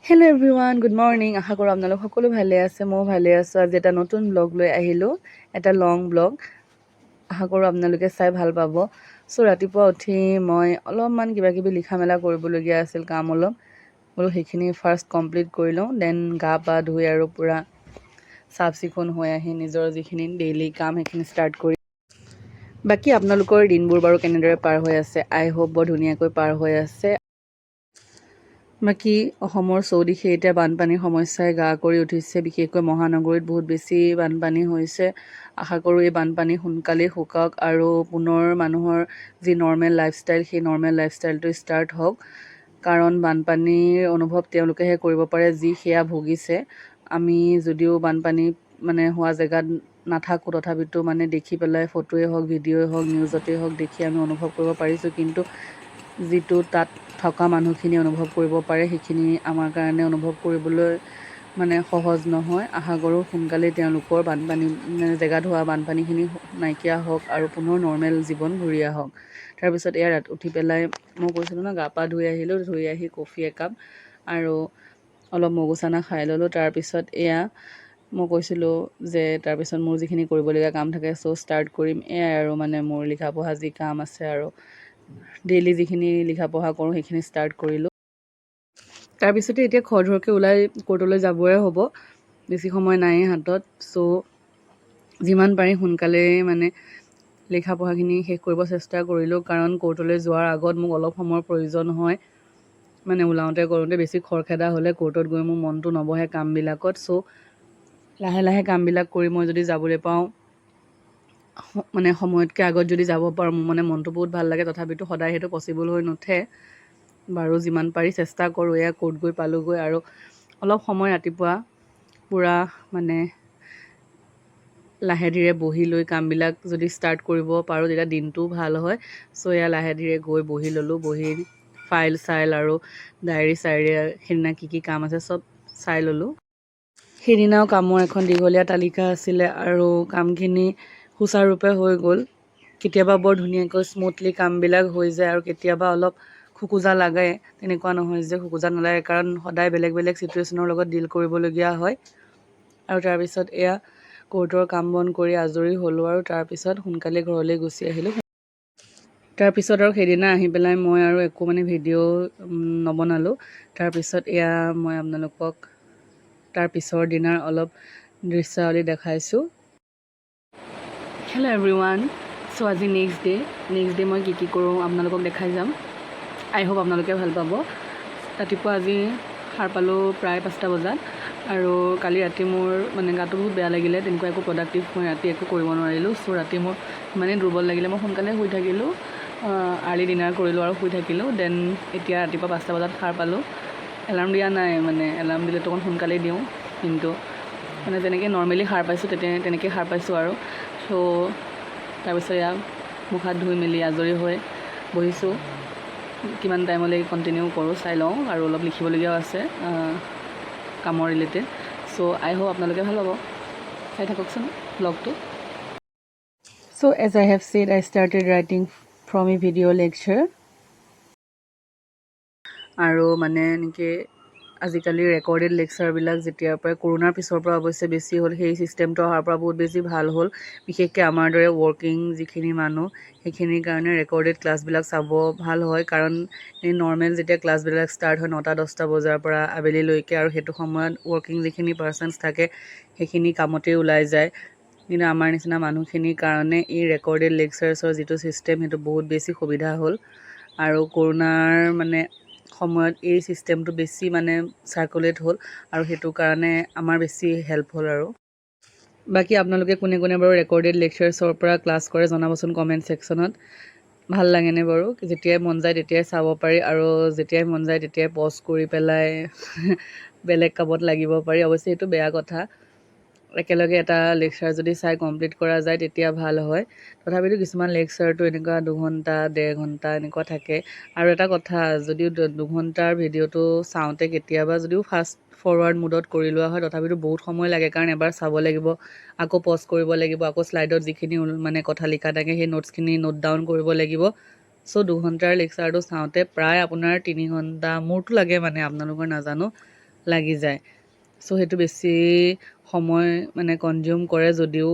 Hello' everyone, good morning. আশা কৰোঁ আপোনালোক সকলো ভালে আছে, ময়ো ভালে আছোঁ। আজি এটা নতুন ব্লগ লৈ আহিলোঁ, এটা লং ব্লগ। আশা কৰোঁ আপোনালোকে চাই ভাল পাব। ৰাতিপুৱা উঠি মই অলপমান কিবাকিবি লিখা মেলা কৰিবলগীয়া আছিল, কাম অলপ। বোলো সেইখিনি ফাৰ্ষ্ট কমপ্লিট কৰি লওঁ, দেন গা পা ধুই আৰু পূৰা চাফ চিকুণ হৈ আহি নিজৰ যিখিনি ডেইলি কাম সেইখিনি ষ্টাৰ্ট কৰি। বাকী আপোনালোকৰ দিনবোৰ বাৰু কেনেদৰে পাৰ হৈ আছে? আই হোপ বৰ ধুনীয়াকৈ পাৰ হৈ আছে। বাকী অসমৰ চৌদিশে এতিয়া বানপানীৰ সমস্যাই গা কৰি উঠিছে। বিশেষকৈ মহানগৰীত বহুত বেছি বানপানী হৈছে। আশা কৰোঁ এই বানপানী সোনকালেই শুকাওক আৰু পুনৰ মানুহৰ যি নৰ্মেল লাইফষ্টাইল, সেই নৰ্মেল লাইফষ্টাইলটো ষ্টাৰ্ট হওক। কাৰণ বানপানীৰ অনুভৱ তেওঁলোকেহে কৰিব পাৰে যি সেয়া ভুগিছে। আমি যদিও বানপানী হোৱা জেগাত নাথাকোঁ, তথাপিতো দেখি পেলাই ফটোৱে হওক, ভিডিঅ'ই হওক, নিউজতেই হওক দেখি আমি অনুভৱ কৰিব পাৰিছোঁ। কিন্তু যিটো তাত থকা মানুহখিনি অনুভৱ কৰিব পাৰে, সেইখিনি আমাৰ কাৰণে অনুভৱ কৰিবলৈ সহজ নহয়। আশা কৰোঁ সোনকালেই তেওঁলোকৰ বানপানী জেগাত হোৱা বানপানীখিনি নাইকিয়া হওক আৰু পুনৰ নৰ্মেল জীৱন ঘূৰি আহক। তাৰপিছত এয়া উঠি পেলাই মই কৈছিলোঁ ন, গা পা ধুই আহিলোঁ। ধুই আহি কফি একাপ আৰু অলপ মগু চানা খাই ল'লোঁ। তাৰপিছত এয়া মই কৈছিলোঁ যে তাৰপিছত মোৰ যিখিনি কৰিবলগীয়া কাম থাকে ষ্টাৰ্ট কৰিম। এয়াই আৰু মোৰ লিখা পঢ়া যি কাম আছে আৰু ডেইলি যিখিনি লিখা পঢ়া কৰোঁ সেইখিনি ষ্টাৰ্ট কৰিলোঁ। তাৰপিছতে এতিয়া খৰধৰকৈ ওলাই কোৰ্টলৈ যাবৰে হ'ব, বেছি সময় নায়েই হাতত। যিমান পাৰি সোনকালেই লিখা পঢ়াখিনি শেষ কৰিব চেষ্টা কৰিলোঁ। কাৰণ কোৰ্টলৈ যোৱাৰ আগত মোক অলপ সময়ৰ প্ৰয়োজন হয়। ওলাওঁতে কৰোঁতে বেছি খৰখেদা হ'লে কোৰ্টত গৈ মোৰ মনটো নবহে কামবিলাকত। লাহে লাহে কামবিলাক কৰি মই যদি যাবলৈ পাওঁ, সময়তকৈ আগত যদি যাব পাৰোঁ, মোৰ মনটো বহুত ভাল লাগে। তথাপিতো সদায় সেইটো পচিবল হৈ নুঠে। বাৰু যিমান পাৰি চেষ্টা কৰোঁ। এয়া কোৰ্ট গৈ পালোঁগৈ আৰু অলপ সময় ৰাতিপুৱা পূৰা লাহে ধীৰে বহি লৈ কামবিলাক যদি ষ্টাৰ্ট কৰিব পাৰোঁ তেতিয়া দিনটোও ভাল হয়। এয়া লাহে ধীৰে গৈ বহি ল'লোঁ। বহি ফাইল চাইল আৰু ডায়েৰী চায়েৰী সেইদিনা কি কি কাম আছে চব চাই ল'লোঁ। সেইদিনাও কামৰ এখন দীঘলীয়া তালিকা আছিলে আৰু কামখিনি সুচাৰুৰূপে হৈ গ'ল। কেতিয়াবা বৰ ধুনীয়াকৈ স্মুথলি কামবিলাক হৈ যায় আৰু কেতিয়াবা অলপ খোকোজা লাগে। তেনেকুৱা নহয় যে খোকোজা নালাগে, কাৰণ সদায় বেলেগ বেলেগ চিটুৱেশ্যনৰ লগত ডিল কৰিবলগীয়া হয়। আৰু তাৰপিছত এয়া কোৰ্টৰ কাম বন কৰি আজৰি হ'লোঁ আৰু তাৰপিছত সোনকালে ঘৰলৈ গুচি আহিলোঁ। তাৰপিছত আৰু সেইদিনা আহি পেলাই মই আৰু একো ভিডিঅ' নবনালোঁ। তাৰপিছত এয়া মই আপোনালোকক তাৰ পিছৰ দিনাৰ অলপ দৃশ্যাৱলী দেখাইছোঁ। হেল্ল' এভৰিৱান, আজি নেক্সট ডে মই কি কি কৰোঁ আপোনালোকক দেখাই যাম। আই হোপ আপোনালোকে ভাল পাব। ৰাতিপুৱা আজি সাৰ পালোঁ প্ৰায় 5টা বজাত আৰু কালি ৰাতি মোৰ গাটো বহুত বেয়া লাগিলে। তেনেকুৱা একো প্ৰডাক্টিভ মই ৰাতি একো কৰিব নোৱাৰিলোঁ। ৰাতি মোৰ ইমানেই দুৰ্বল লাগিলে, মই সোনকালে শুই থাকিলোঁ। আৰ্লি ডিনাৰ কৰিলোঁ আৰু শুই থাকিলোঁ। দেন এতিয়া ৰাতিপুৱা 5টা বজাত সাৰ পালোঁ। এলাৰ্ম দিয়া নাই, এলাৰ্ম দিলেতো অকণ সোনকালেই দিওঁ, কিন্তু যেনেকৈ নৰ্মেলি সাৰ পাইছোঁ তেনেকৈ সাৰ পাইছোঁ আৰু। তাৰপিছত এয়া মুখ হাত ধুই মেলি আজৰি হৈ বহিছোঁ। কিমান টাইমলৈ কণ্টিনিউ কৰোঁ চাই লওঁ, আৰু অলপ লিখিবলগীয়াও আছে কামৰ ৰিলেটেড। আই হোপ আপোনালোকে ভাল পাব, চাই থাককচোন ব্লগটো। As I have said, I started writing from a video lecture. আৰু এনেকৈ আজিকালি ৰেকৰ্ডেড লেকচাৰবিলাক যেতিয়াৰ পৰা কৰোণাৰ পিছৰ পৰা অৱশ্যে বেছি হ'ল, সেই ছিষ্টেমটো অহাৰ পৰা বহুত বেছি ভাল হ'ল। বিশেষকৈ আমাৰ দৰে ৱৰ্কিং যিখিনি মানুহ, সেইখিনিৰ কাৰণে ৰেকৰ্ডেড ক্লাছবিলাক চাব ভাল হয়। কাৰণ এই নৰ্মেল যেতিয়া ক্লাছবিলাক ষ্টাৰ্ট হয় 9টা-10টা বজাৰ পৰা আবেলিলৈকে, আৰু সেইটো সময়ত ৱৰ্কিং যিখিনি পাৰ্চনছ থাকে সেইখিনি কামতেই ওলাই যায়। কিন্তু আমাৰ নিচিনা মানুহখিনিৰ কাৰণে এই ৰেকৰ্ডেড লেকচাৰ্ছৰ যিটো ছিষ্টেম, সেইটো বহুত বেছি সুবিধা হ'ল। আৰু কৰোণাৰ সময়ত এই ছিষ্টেমটো বেছি চাৰ্কুলেট হ'ল, আৰু সেইটো কাৰণে আমাৰ বেছি হেল্প হ'ল আৰু। বাকী আপোনালোকে কোনে কোনে বাৰু ৰেকৰ্ডেড লেকচাৰ্ছৰ পৰা ক্লাছ কৰে জনাবচোন কমেণ্ট ছেকশ্যনত। ভাল লাগেনে বাৰু? যেতিয়াই মন যায় তেতিয়াই চাব পাৰি, আৰু যেতিয়াই মন যায় তেতিয়াই পজ কৰি পেলাই বেলেগ কামত লাগিব পাৰি। অৱশ্যে এইটো বেয়া কথা, একেলগে এটা লেকচাৰ যদি চাই কমপ্লিট কৰা যায় তেতিয়া ভাল হয়। তথাপিতো কিছুমান লেকচাৰটো এনেকুৱা 2 ঘণ্টা 1.5 ঘণ্টা এনেকুৱা থাকে। আৰু এটা কথা, যদিও 2 ঘণ্টাৰ ভিডিঅ'টো চাওঁতে কেতিয়াবা যদিও ফাষ্ট ফৰৱাৰ্ড মুডত কৰি লোৱা হয়, তথাপিতো বহুত সময় লাগে। কাৰণ এবাৰ চাব লাগিব, আকৌ পজ কৰিব লাগিব, আকৌ শ্লাইডত যিখিনি কথা লিখা থাকে সেই নোটছখিনি নোট ডাউন কৰিব লাগিব। 2 ঘণ্টাৰ লেকচাৰটো চাওঁতে প্ৰায় আপোনাৰ 3 ঘণ্টা মোৰতো লাগে, আপোনালোকৰ নাজানো। লাগি যায়। চ' সেইটো বেছি সময় মানে কনজিউম কৰে যদিও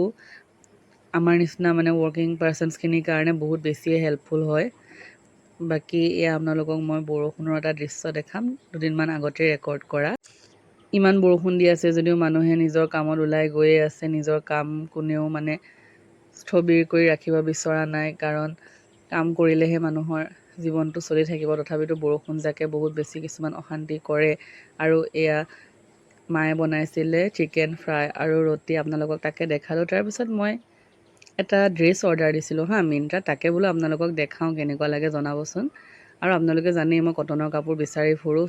আমাৰ নিচিনা মানে ৱৰ্কিং পাৰ্চনছখিনিৰ কাৰণে বহুত বেছিয়ে হেল্পফুল হয়। বাকী এয়া আপোনালোকক মই বৰষুণৰ এটা দৃশ্য দেখাম, দুদিনমান আগতে ৰেকৰ্ড কৰা। ইমান বৰষুণ দি আছে যদিও মানুহে নিজৰ কামত ওলাই গৈয়ে আছে। নিজৰ কাম কোনেও মানে স্থবিৰ কৰি ৰাখিব বিচৰা নাই, কাৰণ কাম কৰিলেহে মানুহৰ জীৱনটো চলি থাকিব। তথাপিতো বৰষুণ জাকে বহুত বেছি কিছুমান অশান্তি কৰে। আৰু এয়া মায়ে বনাইছিলে চিকেন ফ্ৰাই আৰু ৰুটি, আপোনালোকক তাকে দেখালোঁ। তাৰপিছত মই এটা ড্ৰেছ অৰ্ডাৰ দিছিলোঁ মিন্ত্ৰাত, তাকে বোলো আপোনালোকক দেখাওঁ কেনেকুৱা লাগে জনাবচোন। আৰু আপোনালোকে জানেই মই কটনৰ কাপোৰ বিচাৰি ফুৰোঁ।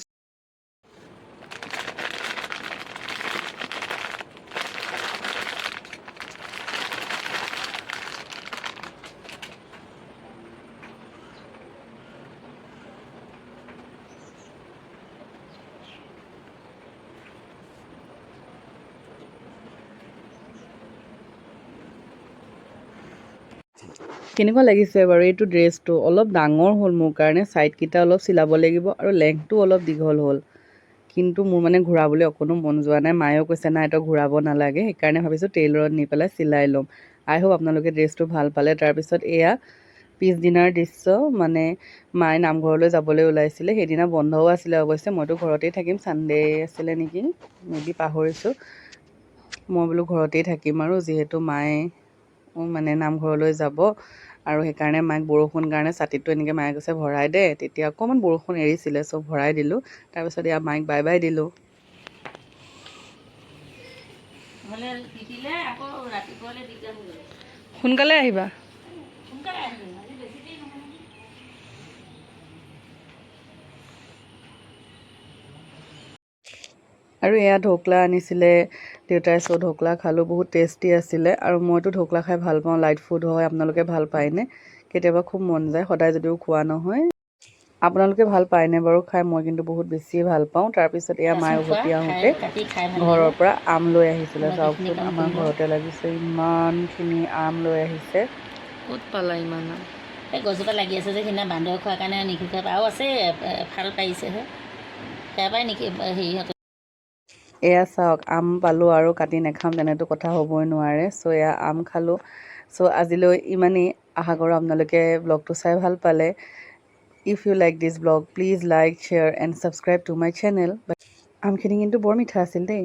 কেনেকুৱা লাগিছে বাৰু এইটো ড্ৰেছটো? অলপ ডাঙৰ হ'ল মোৰ কাৰণে, ছাইডকেইটা অলপ চিলাব লাগিব আৰু লেংথটো অলপ দীঘল হ'ল। কিন্তু মোৰ মানে ঘূৰাবলৈ অকণো মন যোৱা নাই। মায়েও কৈছে নাই তই ঘূৰাব নালাগে, সেইকাৰণে ভাবিছোঁ টেইলৰত নি পেলাই চিলাই ল'ম। আই হোপ আপোনালোকে ড্ৰেছটো ভাল পালে। তাৰপিছত এয়া পিছদিনাৰ দৃশ্য, মানে মায়ে নামঘৰলৈ যাবলৈ ওলাইছিলে। সেইদিনা বন্ধও আছিলে অৱশ্যে, মইতো ঘৰতেই থাকিম, ছানডে আছিলে নেকি, মেবি পাহৰিছোঁ। মই বোলো ঘৰতেই থাকিম আৰু, যিহেতু মায়ে মানে নামঘৰলৈ যাব আৰু সেইকাৰণে মাক বৰষুণ কাৰণে ছাতিটো এনেকৈ মায়ে কৈছে ভৰাই দে। তেতিয়া অকণমান বৰষুণ এৰিছিলে, চ' ভৰাই দিলোঁ। তাৰপিছত এয়া মাইক বাই বাই দিলোঁ। সোনকালে আহিবা। আৰু এয়া ঢকলা আনিছিলে দেউতাই, চ' ঢকলা খালোঁ, বহুত টেষ্টি আছিলে। আৰু মইতো ঢকলা খাই ভাল পাওঁ, লাইট ফুড হয়। আপোনালোকে ভাল পায়নে? কেতিয়াবা খুব মন যায়, সদায় যদিও খোৱা নহয়। আপোনালোকে ভাল পায়নে বাৰু খাই? মই কিন্তু বহুত বেছিয়ে ভাল পাওঁ। তাৰপিছত এয়া মায়ে উভতি আহোঁতে ঘৰৰ পৰা আম লৈ আহিছিলে। চাওকচোন আমাৰ ঘৰতে লাগিছে, ইমানখিনি আম লৈ আহিছে। ক'ত পালা ইমান আম? এই গছজোপা লাগি আছে যে, সেইদিনা বান্দৰে খোৱাৰ কাৰণে নিশিকা আৰু আছে, ফাল পাৰিছেহে, সেয়া পৰাই নেকি হেৰিহঁতে। এয়া চাওক, আম পালোঁ আৰু কাটি নাখাম তেনেতো কথা হ'বই নোৱাৰে। চ' এয়া আম খালোঁ। চ' আজিলৈ ইমানেই। আশা কৰোঁ আপোনালোকে ব্লগটো চাই ভাল পালে। If you like this blog, please like, share and subscribe to my channel. আমখিনি কিন্তু বৰ মিঠা আছিল দেই।